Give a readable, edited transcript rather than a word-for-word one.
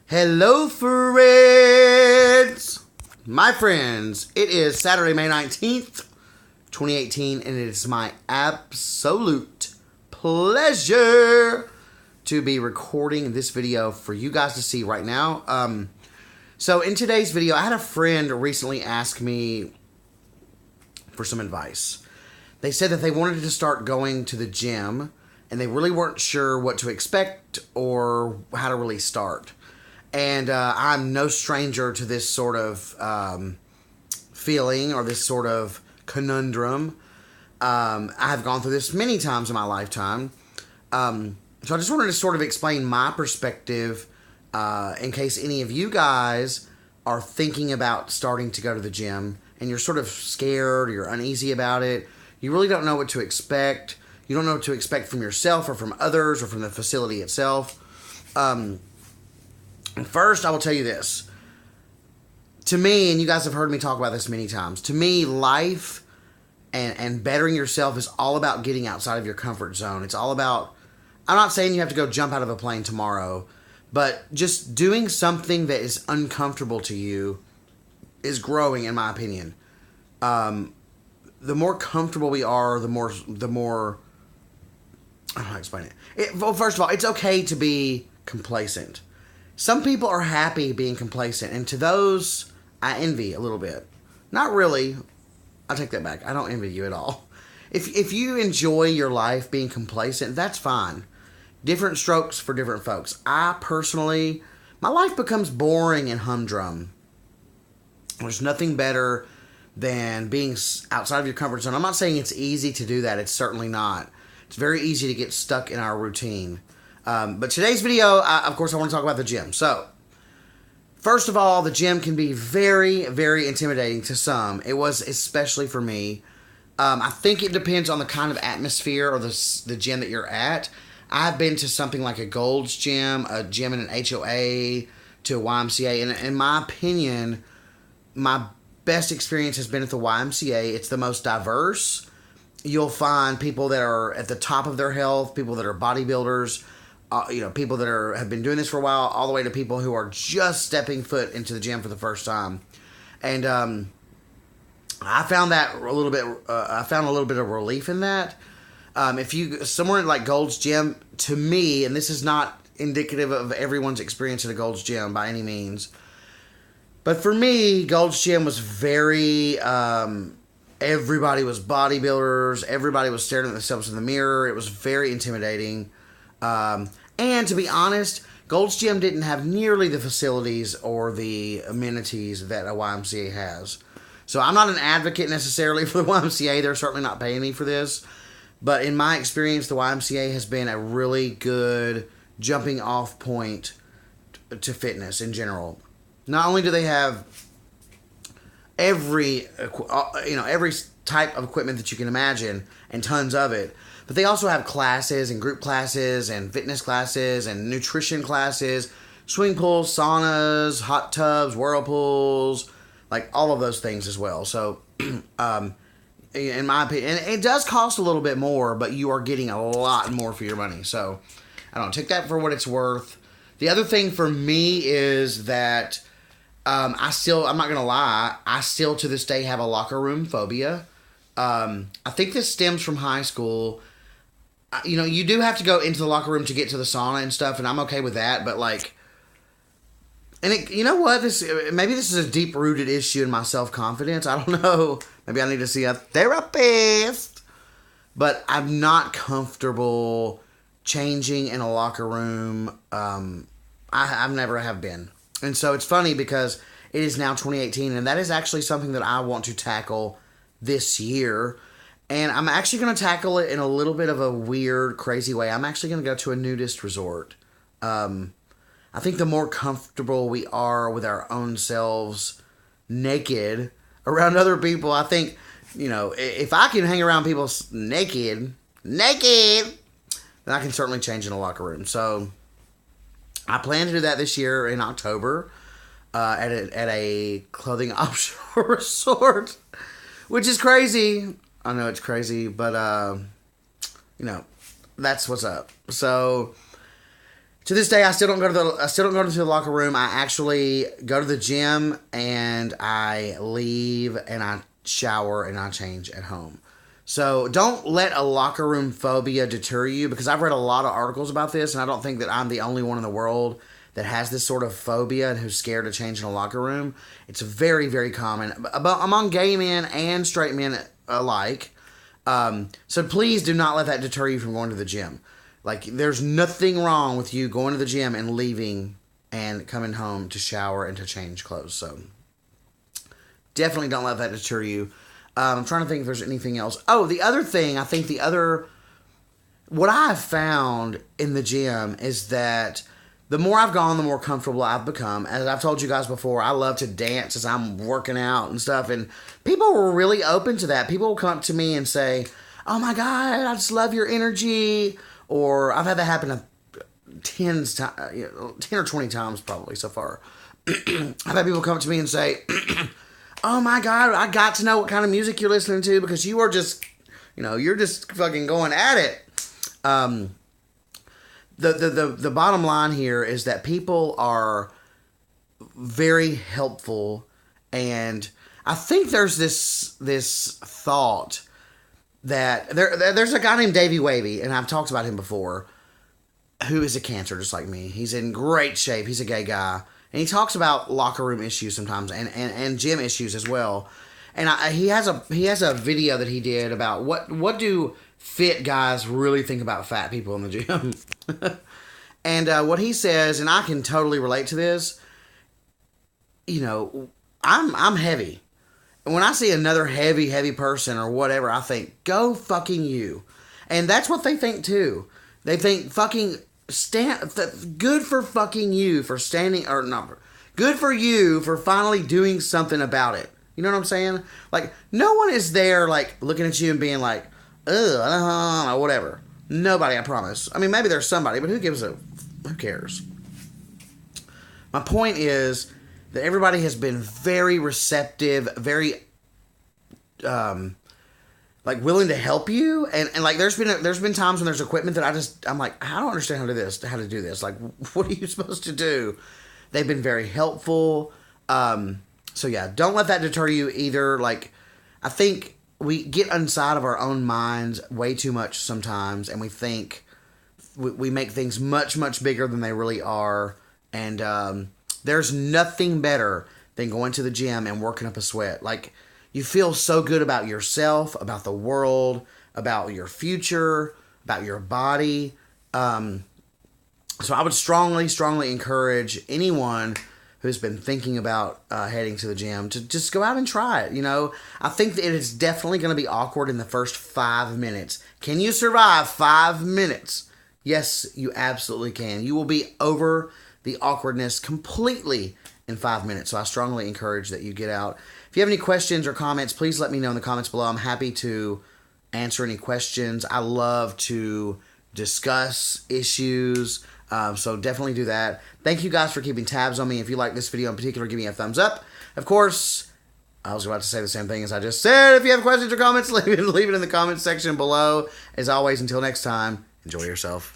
Hello, friends! My friends, it is Saturday, May 19th, 2018, and it is my absolute pleasure to be recording this video for you guys to see right now. So in today's video, I had a friend recently ask me for some advice. They said that they wanted to start going to the gym, and they really weren't sure what to expect or how to really start. And I'm no stranger to this sort of feeling or this sort of conundrum. I have gone through this many times in my lifetime. So I just wanted to sort of explain my perspective in case any of you guys are thinking about starting to go to the gym and you're sort of scared or you're uneasy about it. You really don't know what to expect. You don't know what to expect from yourself or from others or from the facility itself. First, I will tell you this. To me, and you guys have heard me talk about this many times, to me, life and bettering yourself is all about getting outside of your comfort zone. It's all about, I'm not saying you have to go jump out of a plane tomorrow, but just doing something that is uncomfortable to you is growing, in my opinion. The more comfortable we are, the more, I don't know how to explain it. Well, first of all, it's okay to be complacent. Some people are happy being complacent, and to those, I envy a little bit. Not really. I'll take that back. I don't envy you at all. If you enjoy your life being complacent, that's fine. Different strokes for different folks. I personally, my life becomes boring and humdrum. There's nothing better than being outside of your comfort zone. I'm not saying it's easy to do that. It's certainly not. It's very easy to get stuck in our routine. But today's video, of course, I want to talk about the gym. So, first of all, the gym can be very, very intimidating to some. It was especially for me. I think it depends on the kind of atmosphere or the gym that you're at. I've been to something like a Gold's Gym, a gym in an HOA, to a YMCA. And in my opinion, my best experience has been at the YMCA. It's the most diverse. You'll find people that are at the top of their health, people that are bodybuilders, people that have been doing this for a while, all the way to people who are just stepping foot into the gym for the first time. And I found that a little bit. I found a little bit of relief in that. If you somewhere like Gold's Gym, to me, and this is not indicative of everyone's experience at a Gold's Gym by any means, but for me, Gold's Gym was very. Everybody was bodybuilders. Everybody was staring at themselves in the mirror. It was very intimidating. And to be honest, Gold's Gym didn't have nearly the facilities or the amenities that a YMCA has. So I'm not an advocate necessarily for the YMCA. They're certainly not paying me for this. But in my experience, the YMCA has been a really good jumping off point to fitness in general. Not only do they have every type of equipment that you can imagine and tons of it, but they also have classes and group classes and fitness classes and nutrition classes, swimming pools, saunas, hot tubs, whirlpools, like all of those things as well. So, in my opinion, and it does cost a little bit more, but you are getting a lot more for your money. So, I don't know, take that for what it's worth. The other thing for me is that I'm not going to lie, I still to this day have a locker room phobia. I think this stems from high school. You do have to go into the locker room to get to the sauna and stuff, and I'm okay with that, but you know what, maybe this is a deep-rooted issue in my self-confidence, I don't know, maybe I need to see a therapist, but I'm not comfortable changing in a locker room. I've never have been, and so it's funny because it is now 2018, and that is actually something that I want to tackle this year. And I'm actually going to tackle it in a little bit of a weird, crazy way. I'm actually going to go to a nudist resort. I think the more comfortable we are with our own selves naked around other people, I think, if I can hang around people naked, then I can certainly change in a locker room. So I plan to do that this year in October at a clothing optional resort, which is crazy. I know it's crazy, but, that's what's up. So, To this day, I still don't go to the locker room. I actually go to the gym and I leave and I shower and I change at home. So don't let a locker room phobia deter you, because I've read a lot of articles about this, and I don't think that I'm the only one in the world that has this sort of phobia and who's scared to change in a locker room. It's very, very common among gay men and straight men alike. So please do not let that deter you from going to the gym. Like, there's nothing wrong with you going to the gym and leaving and coming home to shower and to change clothes. So definitely don't let that deter you. I'm trying to think if there's anything else. Oh, the other thing, what I have found in the gym is that the more I've gone, the more comfortable I've become. As I've told you guys before, I love to dance as I'm working out and stuff, and people were really open to that. People will come up to me and say, "Oh my God, I just love your energy." Or I've had that happen 10 or 20 times probably so far. I've had people come up to me and say, "Oh my God, I got to know what kind of music you're listening to, because you are just, you're just fucking going at it." The bottom line here is that people are very helpful, and I think there's this thought that there's a guy named Davey Wavy, and I've talked about him before, who is a cancer just like me. He's in great shape. He's a gay guy, and he talks about locker room issues sometimes and gym issues as well. And he has a video that he did about what do fit guys really think about fat people in the gym. And what he says, and I can totally relate to this, I'm heavy. And when I see another heavy person or whatever, I think, go fucking you. And that's what they think too. They think good for fucking you for standing, or not, good for you for finally doing something about it. You know what I'm saying? Like, no one is there, like, looking at you and being like, ugh, or whatever. Nobody, I promise. I mean, maybe there's somebody, but who cares? My point is that everybody has been very receptive, very, willing to help you. And like, there's been times when there's equipment that I'm like, I don't understand how to do this. Like, what are you supposed to do? They've been very helpful. So yeah, don't let that deter you either. Like, I think we get inside of our own minds way too much sometimes, and we think we make things much, much bigger than they really are. And there's nothing better than going to the gym and working up a sweat. Like, you feel so good about yourself, about the world, about your future, about your body. So I would strongly, strongly encourage anyone who's been thinking about heading to the gym to just go out and try it. I think that it is definitely going to be awkward in the first 5 minutes. Can you survive 5 minutes? Yes, you absolutely can. You will be over the awkwardness completely in 5 minutes. So I strongly encourage that you get out. If you have any questions or comments, please let me know in the comments below. I'm happy to answer any questions. I love to discuss issues. So definitely do that. Thank you guys for keeping tabs on me. If you like this video in particular, give me a thumbs up. Of course, I was about to say the same thing as I just said. If you have questions or comments, leave it in the comments section below. As always, until next time, enjoy yourself.